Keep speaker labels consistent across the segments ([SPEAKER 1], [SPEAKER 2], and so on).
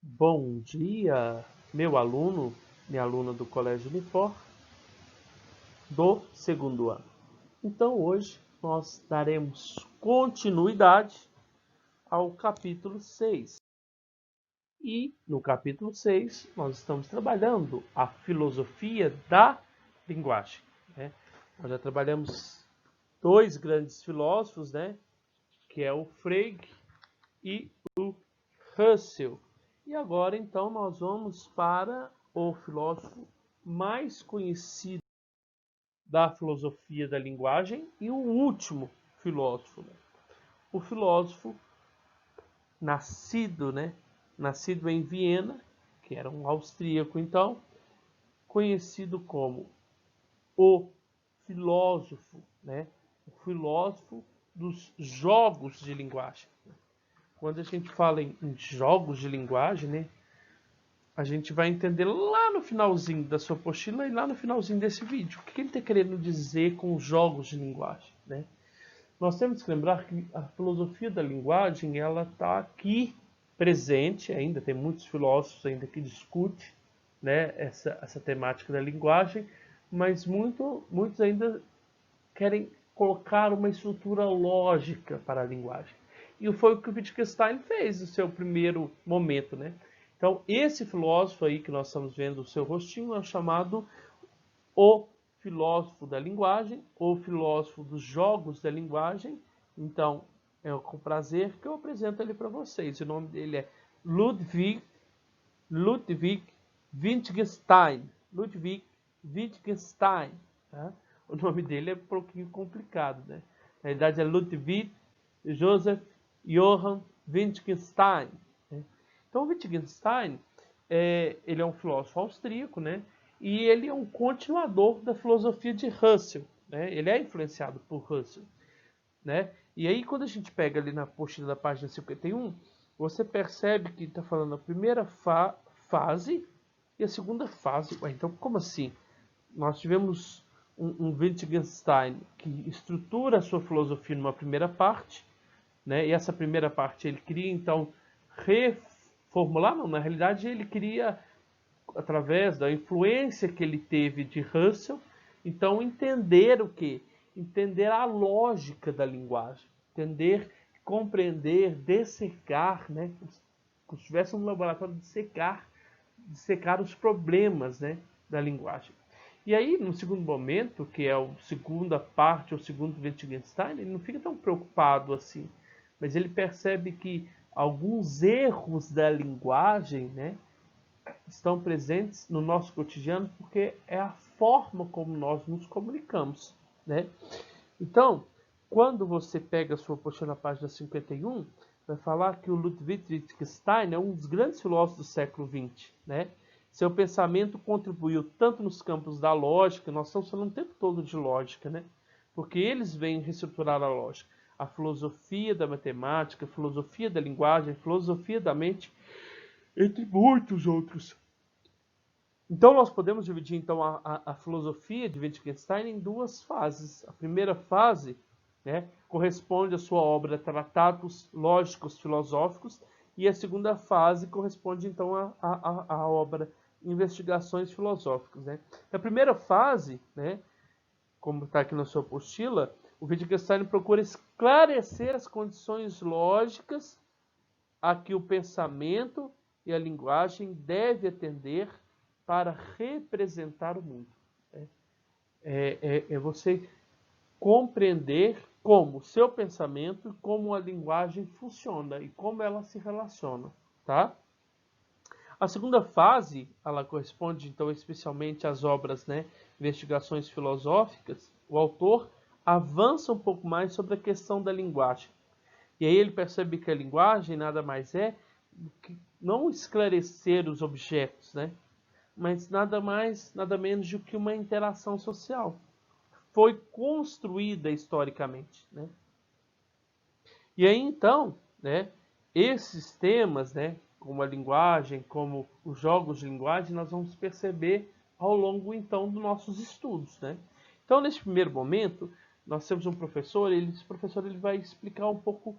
[SPEAKER 1] Bom dia, meu aluno, minha aluna do Colégio Unifor, do segundo ano. Então, hoje nós daremos continuidade ao capítulo 6. E no capítulo 6 nós estamos trabalhando a filosofia da linguagem, né? Nós já trabalhamos dois grandes filósofos, né? Que é o Frege e o Russell. E agora então nós vamos para o filósofo mais conhecido da filosofia da linguagem e o último filósofo, né? O filósofo nascido em Viena, que era um austríaco então, conhecido como o filósofo, né? O filósofo dos jogos de linguagem. Quando a gente fala em jogos de linguagem, né? A gente vai entender lá no finalzinho da sua apostila e lá no finalzinho desse vídeo. O que ele está querendo dizer com jogos de linguagem, né? Nós temos que lembrar que a filosofia da linguagem ela está aqui presente ainda, tem muitos filósofos ainda que discutem, né, essa temática da linguagem, mas muitos ainda querem colocar uma estrutura lógica para a linguagem. E foi o que o Wittgenstein fez no seu primeiro momento, né? Então, esse filósofo aí que nós estamos vendo o seu rostinho é chamado o filósofo da linguagem, o filósofo dos jogos da linguagem. Então, é com prazer que eu apresento ele para vocês. O nome dele é Ludwig Wittgenstein. Ludwig Wittgenstein. Tá? O nome dele é um pouquinho complicado, né? Na verdade é Ludwig Joseph Johann Wittgenstein. Né? Então, o Wittgenstein, ele é um filósofo austríaco, né? E ele é um continuador da filosofia de Russell, né? Ele é influenciado por Russell, né? E aí, quando a gente pega ali na apostila da página 51, você percebe que está falando a primeira fase e a segunda fase. Ué, então, como assim? Nós tivemos um Wittgenstein que estrutura a sua filosofia numa primeira parte, né? E essa primeira parte ele queria, então, reformular, não, na realidade ele queria, através da influência que ele teve de Russell, então entender o que? Entender a lógica da linguagem, entender, compreender, dessecar, né? Como se estivesse um laboratório de secar os problemas, né, da linguagem. E aí, no segundo momento, que é a segunda parte, o segundo Wittgenstein, ele não fica tão preocupado assim, mas ele percebe que alguns erros da linguagem, né, estão presentes no nosso cotidiano porque é a forma como nós nos comunicamos, né? Então, quando você pega a sua apostila na página 51, vai falar que o Ludwig Wittgenstein é um dos grandes filósofos do século XX, né? Seu pensamento contribuiu tanto nos campos da lógica, nós estamos falando o tempo todo de lógica, né? Porque eles vêm reestruturar a lógica. A filosofia da matemática, a filosofia da linguagem, a filosofia da mente, entre muitos outros. Então, nós podemos dividir então a filosofia de Wittgenstein em duas fases. A primeira fase, né, corresponde à sua obra Tratados Lógicos Filosóficos, e a segunda fase corresponde então à obra Investigações Filosóficas. Né? Na primeira fase, né, como está aqui na sua apostila, o Wittgenstein procura esclarecer as condições lógicas a que o pensamento e a linguagem devem atender para representar o mundo. É você compreender como o seu pensamento, como a linguagem funciona e como ela se relaciona, tá? A segunda fase, ela corresponde então especialmente às obras, né, investigações filosóficas. O autor avança um pouco mais sobre a questão da linguagem. E aí ele percebe que a linguagem nada mais é do que não esclarecer os objetos, né? Mas nada mais, nada menos do que uma interação social. Foi construída historicamente, né? E aí então, né, esses temas, né, como a linguagem, como os jogos de linguagem, nós vamos perceber ao longo então dos nossos estudos, né? Então, nesse primeiro momento, nós temos um professor, esse professor ele vai explicar um pouco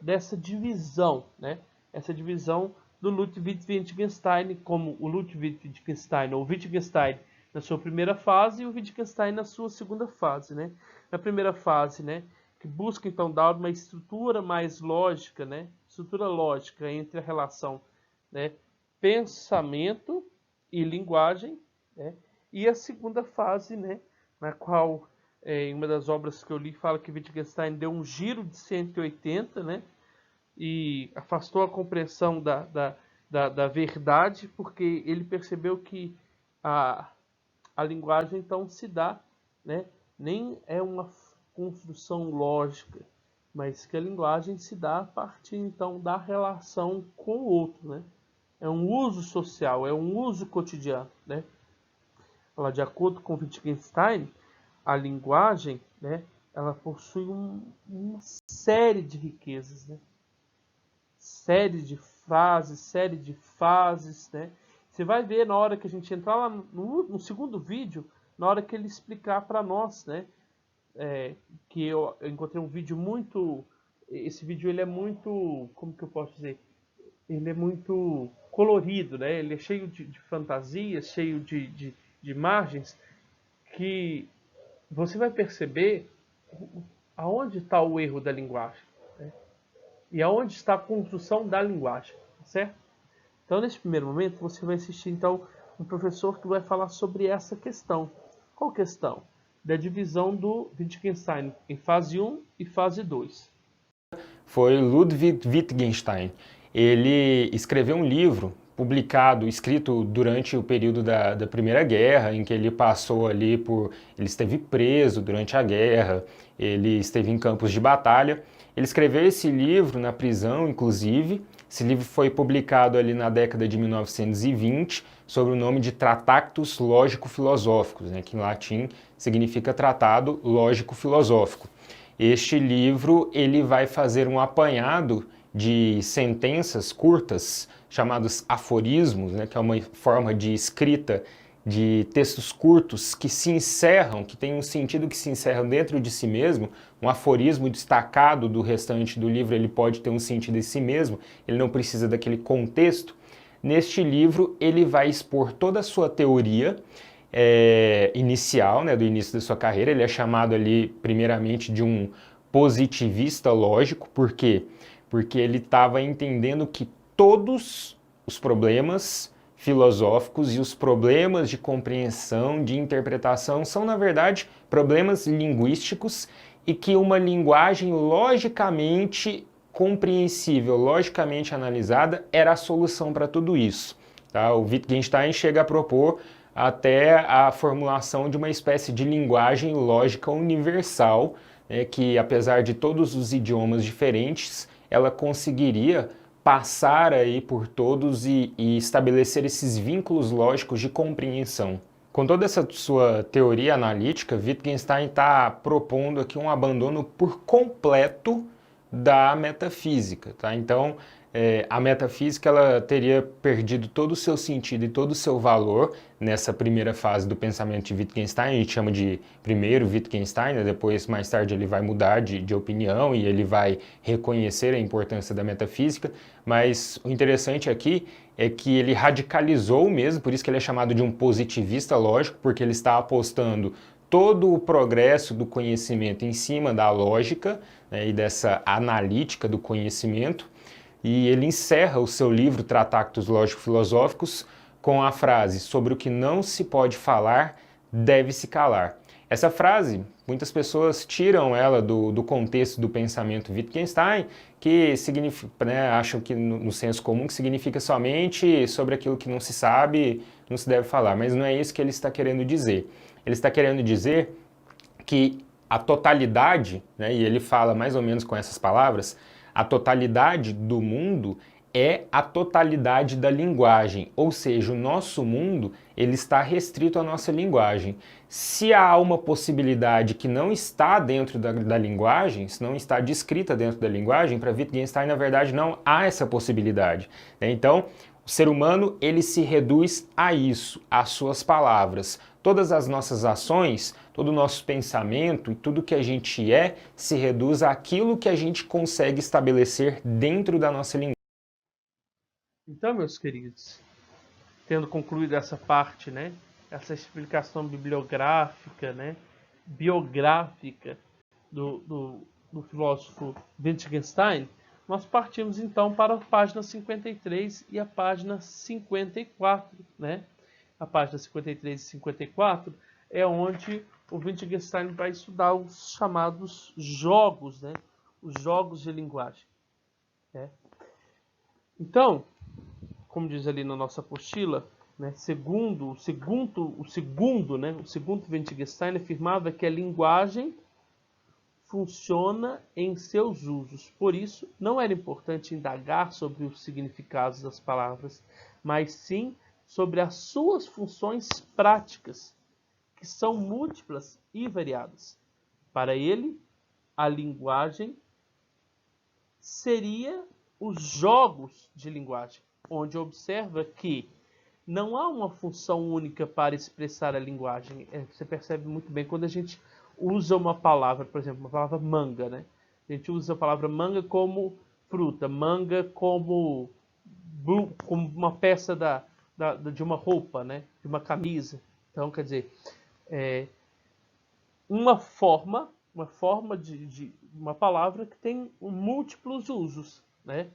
[SPEAKER 1] dessa divisão, né? Essa divisão do Ludwig Wittgenstein, como o Ludwig Wittgenstein, ou Wittgenstein na sua primeira fase e o Wittgenstein na sua segunda fase, né? Na primeira fase, né, que busca então dar uma estrutura mais lógica, né, estrutura lógica entre a relação, né, pensamento e linguagem, né, e a segunda fase, né, na qual em uma das obras que eu li fala que Wittgenstein deu um giro de 180, né, e afastou a compreensão da verdade, porque ele percebeu que a linguagem então se dá, né, nem é uma construção lógica, mas que a linguagem se dá a partir então da relação com o outro, né? É um uso social, é um uso cotidiano, né? Ela, de acordo com Wittgenstein, a linguagem, né, ela possui uma série de riquezas, né? Série de frases, série de fases, né? Você vai ver na hora que a gente entrar lá no segundo vídeo, na hora que ele explicar para nós, né? Que eu encontrei um vídeo muito... Esse vídeo ele é muito... Como que eu posso dizer? Ele é muito colorido, né? Ele é cheio de fantasias, cheio de imagens, que você vai perceber aonde está o erro da linguagem, né? E aonde está a construção da linguagem, certo? Então, nesse primeiro momento, você vai assistir então um professor que vai falar sobre essa questão. Qual questão? Da divisão do Wittgenstein em fase 1 e fase 2.
[SPEAKER 2] Foi Ludwig Wittgenstein. Ele escreveu um livro escrito durante o período da Primeira Guerra, em que ele passou ali por... Ele esteve preso durante a guerra, ele esteve em campos de batalha. Ele escreveu esse livro na prisão, inclusive. Esse livro foi publicado ali na década de 1920, sob o nome de Tractatus Lógico-Filosóficos, né, que em latim significa Tratado Lógico-Filosófico. Este livro ele vai fazer um apanhado de sentenças curtas, chamados aforismos, né, que é uma forma de escrita de textos curtos que se encerram, que tem um sentido que se encerram dentro de si mesmo. Um aforismo destacado do restante do livro, ele pode ter um sentido em si mesmo, ele não precisa daquele contexto. Neste livro, ele vai expor toda a sua teoria inicial, né, do início da sua carreira. Ele é chamado ali, primeiramente, de um positivista lógico. Por quê? Porque ele estava entendendo que todos os problemas filosóficos e os problemas de compreensão, de interpretação, são, na verdade, problemas linguísticos, e que uma linguagem logicamente compreensível, logicamente analisada, era a solução para tudo isso. Tá? O Wittgenstein chega a propor até a formulação de uma espécie de linguagem lógica universal, né, que, apesar de todos os idiomas diferentes, ela conseguiria passar aí por todos e estabelecer esses vínculos lógicos de compreensão. Com toda essa sua teoria analítica, Wittgenstein está propondo aqui um abandono por completo da metafísica, tá? Então, a metafísica ela teria perdido todo o seu sentido e todo o seu valor nessa primeira fase do pensamento de Wittgenstein. A gente chama de primeiro Wittgenstein, né? Depois, mais tarde, ele vai mudar de opinião e ele vai reconhecer a importância da metafísica, mas o interessante aqui é que ele radicalizou mesmo, por isso que ele é chamado de um positivista lógico, porque ele está apostando todo o progresso do conhecimento em cima da lógica, né, e dessa analítica do conhecimento. E ele encerra o seu livro Tractatus Lógico-Filosóficos com a frase: sobre o que não se pode falar, deve-se calar. Essa frase, muitas pessoas tiram ela do contexto do pensamento Wittgenstein, que significa, né, acham que no senso comum que significa somente sobre aquilo que não se sabe, não se deve falar, mas não é isso que ele está querendo dizer. Ele está querendo dizer que a totalidade, né, e ele fala mais ou menos com essas palavras, a totalidade do mundo é a totalidade da linguagem, ou seja, o nosso mundo ele está restrito à nossa linguagem. Se há uma possibilidade que não está dentro da linguagem, se não está descrita dentro da linguagem, para Wittgenstein, na verdade, não há essa possibilidade. Então, o ser humano ele se reduz a isso, às suas palavras. Todas as nossas ações, todo o nosso pensamento e tudo que a gente se reduz àquilo que a gente consegue estabelecer dentro da nossa linguagem.
[SPEAKER 1] Então, meus queridos, tendo concluído essa parte, né, essa explicação bibliográfica, né, biográfica do filósofo Wittgenstein, nós partimos então para a página 53 e a página 54, né? A página 53 e 54 é onde o Wittgenstein vai estudar os chamados jogos, né? Os jogos de linguagem. Né? Então, como diz ali na nossa apostila, né, o segundo Wittgenstein afirmava que a linguagem funciona em seus usos. Por isso, não era importante indagar sobre os significados das palavras, mas sim sobre as suas funções práticas, que são múltiplas e variadas. Para ele, a linguagem seria os jogos de linguagem, onde observa que não há uma função única para expressar a linguagem. Você percebe muito bem quando a gente usa uma palavra, por exemplo, uma palavra manga, né? A gente usa a palavra manga como fruta, manga como uma peça de uma roupa, né? De uma camisa. Então, quer dizer, uma forma de uma palavra que tem múltiplos usos, né?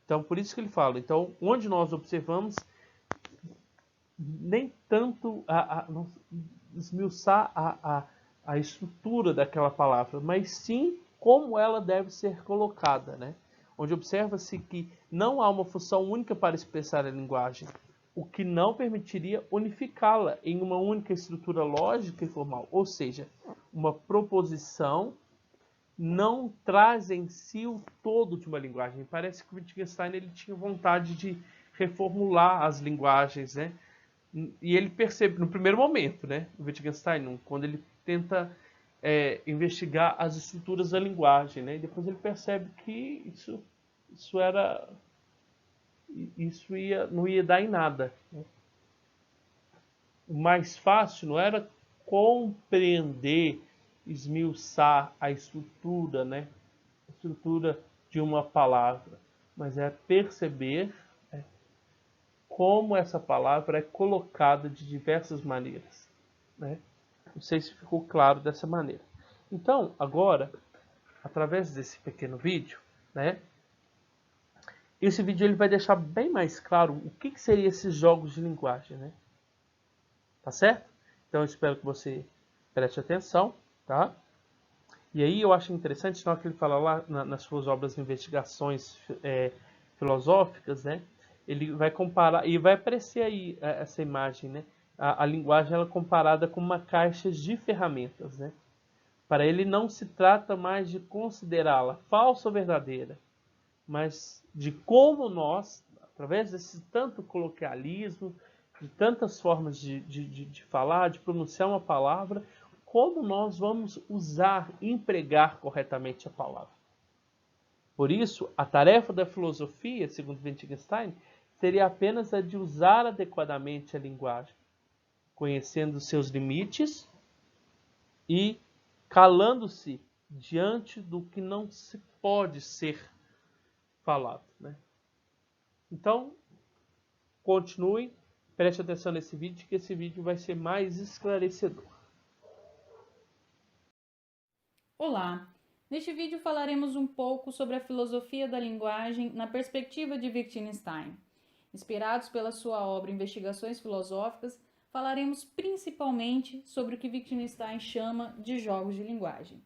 [SPEAKER 1] Então, por isso que ele fala. Então, onde nós observamos nem tanto esmiuçar a estrutura daquela palavra, mas sim como ela deve ser colocada, né? Onde observa-se que não há uma função única para expressar a linguagem, o que não permitiria unificá-la em uma única estrutura lógica e formal. Ou seja, uma proposição não traz em si o todo de uma linguagem. Parece que o Wittgenstein ele tinha vontade de reformular as linguagens, né? E ele percebe, no primeiro momento, né, o Wittgenstein, quando ele tenta investigar as estruturas da linguagem, né, e depois ele percebe que não ia dar em nada. Né? O mais fácil não era compreender, esmiuçar a estrutura, né, a estrutura de uma palavra, mas é perceber como essa palavra é colocada de diversas maneiras. Né? Não sei se ficou claro dessa maneira. Então, agora, através desse pequeno vídeo, né, esse vídeo ele vai deixar bem mais claro o que seriam esses jogos de linguagem. Né? Tá certo? Então, eu espero que você preste atenção. Tá? E aí eu acho interessante, na hora que ele fala lá nas suas obras de investigações filosóficas, né, ele vai comparar, e vai aparecer aí essa imagem, né? A linguagem ela é comparada com uma caixa de ferramentas, né? Para ele não se trata mais de considerá-la falsa ou verdadeira, mas de como nós, através desse tanto coloquialismo, de tantas formas de falar, de pronunciar uma palavra, como nós vamos usar, empregar corretamente a palavra. Por isso, a tarefa da filosofia, segundo Wittgenstein, seria apenas a de usar adequadamente a linguagem, conhecendo seus limites e calando-se diante do que não se pode ser falado. Né? Então, continue, preste atenção nesse vídeo, que esse vídeo vai ser mais esclarecedor.
[SPEAKER 3] Olá! Neste vídeo falaremos um pouco sobre a filosofia da linguagem na perspectiva de Wittgenstein. Inspirados pela sua obra Investigações Filosóficas, falaremos principalmente sobre o que Wittgenstein chama de jogos de linguagem.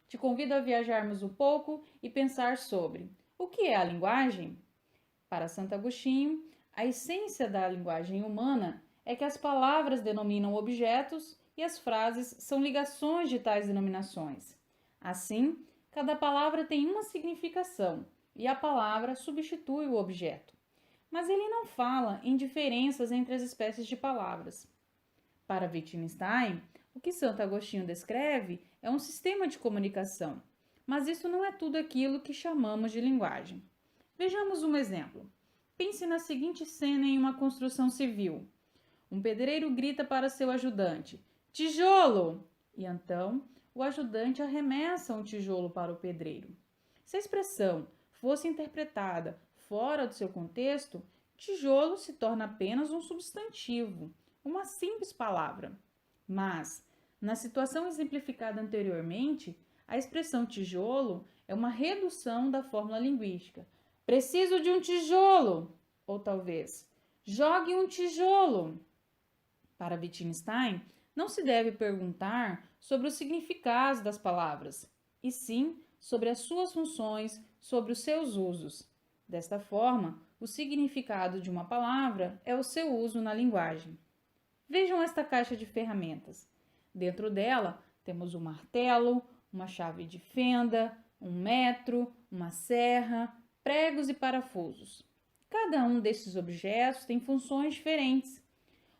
[SPEAKER 3] Te convido a viajarmos um pouco e pensar sobre o que é a linguagem? Para Santo Agostinho, a essência da linguagem humana é que as palavras denominam objetos e as frases são ligações de tais denominações. Assim, cada palavra tem uma significação e a palavra substitui o objeto. Mas ele não fala em diferenças entre as espécies de palavras. Para Wittgenstein, o que Santo Agostinho descreve é um sistema de comunicação, mas isso não é tudo aquilo que chamamos de linguagem. Vejamos um exemplo. Pense na seguinte cena em uma construção civil. Um pedreiro grita para seu ajudante: "Tijolo!" E então o ajudante arremessa um tijolo para o pedreiro. Se a expressão fosse interpretada fora do seu contexto, tijolo se torna apenas um substantivo, uma simples palavra. Mas, na situação exemplificada anteriormente, a expressão tijolo é uma redução da fórmula linguística. Preciso de um tijolo, ou talvez, jogue um tijolo. Para Wittgenstein, não se deve perguntar sobre os significados das palavras, e sim sobre as suas funções, sobre os seus usos. Desta forma, o significado de uma palavra é o seu uso na linguagem. Vejam esta caixa de ferramentas. Dentro dela, temos um martelo, uma chave de fenda, um metro, uma serra, pregos e parafusos. Cada um desses objetos tem funções diferentes.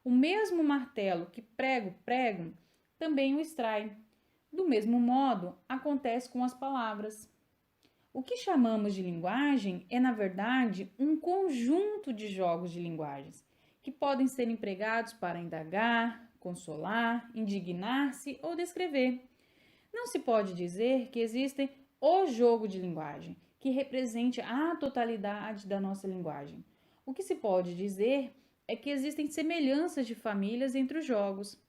[SPEAKER 3] O mesmo martelo que prega o prego também o extrai. Do mesmo modo, acontece com as palavras. O que chamamos de linguagem é, na verdade, um conjunto de jogos de linguagens que podem ser empregados para indagar, consolar, indignar-se ou descrever. Não se pode dizer que existe o jogo de linguagem, que represente a totalidade da nossa linguagem. O que se pode dizer é que existem semelhanças de famílias entre os jogos.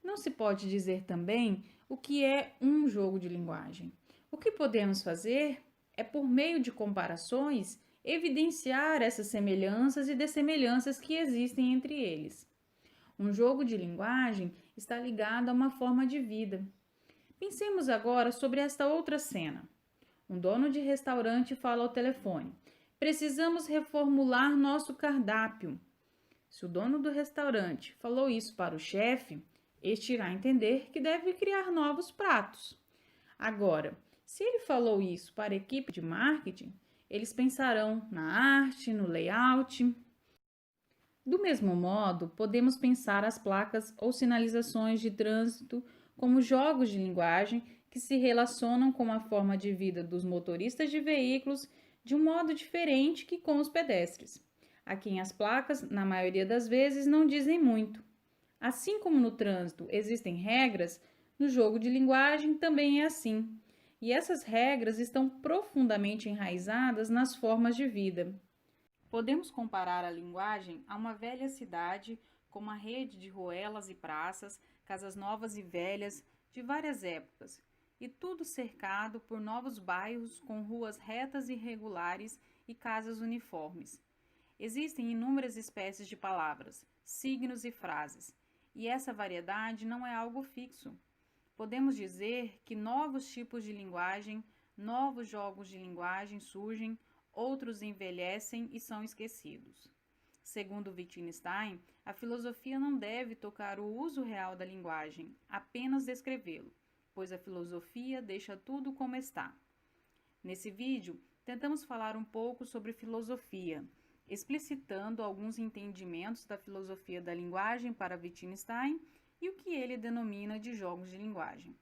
[SPEAKER 3] Não se pode dizer também o que é um jogo de linguagem. O que podemos fazer é, por meio de comparações, evidenciar essas semelhanças e dessemelhanças que existem entre eles. Um jogo de linguagem está ligado a uma forma de vida. Pensemos agora sobre esta outra cena. Um dono de restaurante fala ao telefone: precisamos reformular nosso cardápio. Se o dono do restaurante falou isso para o chefe, este irá entender que deve criar novos pratos. Agora, se ele falou isso para a equipe de marketing, eles pensarão na arte, no layout. Do mesmo modo, podemos pensar as placas ou sinalizações de trânsito como jogos de linguagem que se relacionam com a forma de vida dos motoristas de veículos de um modo diferente que com os pedestres, a quem as placas, na maioria das vezes, não dizem muito. Assim como no trânsito existem regras, no jogo de linguagem também é assim. E essas regras estão profundamente enraizadas nas formas de vida. Podemos comparar a linguagem a uma velha cidade com uma rede de ruelas e praças, casas novas e velhas de várias épocas, e tudo cercado por novos bairros com ruas retas e regulares e casas uniformes. Existem inúmeras espécies de palavras, signos e frases, e essa variedade não é algo fixo. Podemos dizer que novos tipos de linguagem, novos jogos de linguagem surgem, outros envelhecem e são esquecidos. Segundo Wittgenstein, a filosofia não deve tocar o uso real da linguagem, apenas descrevê-lo, pois a filosofia deixa tudo como está. Nesse vídeo, tentamos falar um pouco sobre filosofia, explicitando alguns entendimentos da filosofia da linguagem para Wittgenstein e o que ele denomina de jogos de linguagem.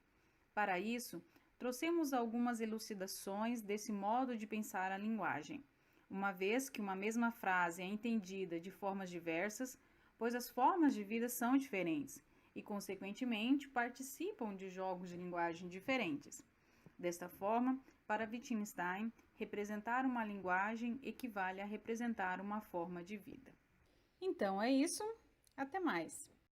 [SPEAKER 3] Para isso, trouxemos algumas elucidações desse modo de pensar a linguagem, uma vez que uma mesma frase é entendida de formas diversas, pois as formas de vida são diferentes e, consequentemente, participam de jogos de linguagem diferentes. Desta forma, para Wittgenstein, representar uma linguagem equivale a representar uma forma de vida. Então é isso, até mais!